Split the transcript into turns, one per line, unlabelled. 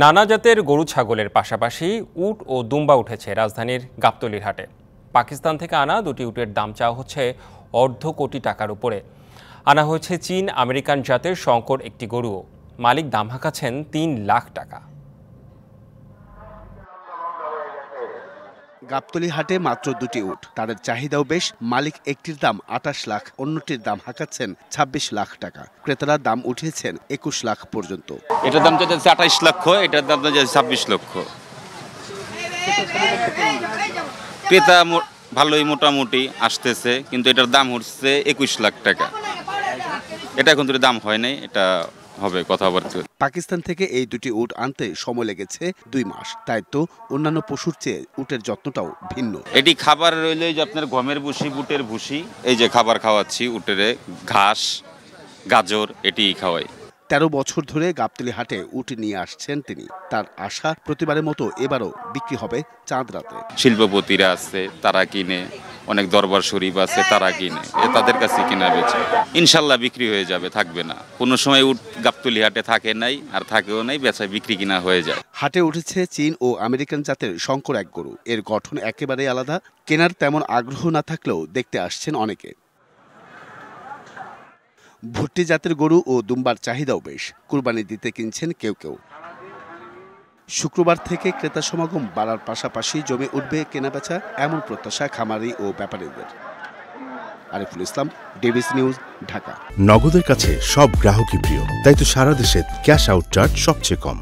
নানা জাতের গরু ছাগলের পাশাপাশি উট ও দুম্বা উঠেছে রাজধানীর গাবতলীর হাটে। পাকিস্তান থেকে আনা দুটি উটের দাম চাওয়া হচ্ছে $1.5 কোটি টাকার উপরে। আনা হয়েছে চীন আমেরিকান জাতের সংকর একটি গরুও। মালিক দাম হাঁকাচ্ছেন 3 লাখ টাকা।
গাবতলী হাটে মাত্র দুটি উট, তাদের চাহিদাও বেশ। মালিক একটির দাম 28 লাখ, অন্যটির দাম হাঁকাচ্ছেন 26 লাখ টাকা। ক্রেতারা দাম উঠিয়েছেন 21 লাখ পর্যন্ত।
এটার দাম চাইছে 28 লক্ষ, এটার দাম চাইছে 26 লক্ষ। ক্রেতা ভালোই মোটামুটি আসতেছে, কিন্তু এটার দাম হচ্ছে 21 লাখ টাকা। এটা এখন তো দাম হয় নাই, এটা হবে কথাবার্তা।
পাকিস্তান থেকে এই দুটি উট আনতে সময় লেগেছে 2 মাস। তাই তো অন্যান্য পশুর চেয়ে উটের যত্নটাও ভিন্ন।
এটি খাবার রইলে যে আপনার গমের ভুসি, বুটের ভুসি, এই যে খাবার খাওয়াচ্ছি উটের, ঘাস, গাজর এটি খাওয়াই।
13 বছর ধরে গাবতলী হাটে উট নিয়ে আসছেন তিনি। তার আশা প্রতিবারের মতো এবারও বিক্রি হবে চাঁদ রাতে।
শিল্পপতিরা আছে, তারা কিনে, অনেক দরবার শরীফ আছে, তারা কিনে, তাদের কাছে কিনা বেচে ইনশাল্লাহ বিক্রি হয়ে যাবে, থাকবে না। কোনো সময় উট গাবতলী হাটে থাকে নাই, আর থাকেও নাই, বেচা বিক্রি কিনা হয়ে যায়।
হাটে উঠেছে চীন ও আমেরিকান জাতের সংকর এক গরু। এর গঠন একেবারেই আলাদা। কেনার তেমন আগ্রহ না থাকলেও দেখতে আসছেন অনেকে। ভুট্টি জাতের গরু ও দুম্বার চাহিদাও বেশ। কুরবানি দিতে কিনছেন কেউ কেউ। শুক্রবার থেকে ক্রেতা সমাগম বাড়ার পাশাপাশি জমে উঠবে কেনাবেচা, এমন প্রত্যাশা খামারি ও ব্যাপারীদের। Ariful Islam, DBC news, Dhaka.
নগদের কাছে সব গ্রাহকই প্রিয়, তাই তো সারা দেশে ক্যাশ আউট চার্জ সবচেয়ে কম।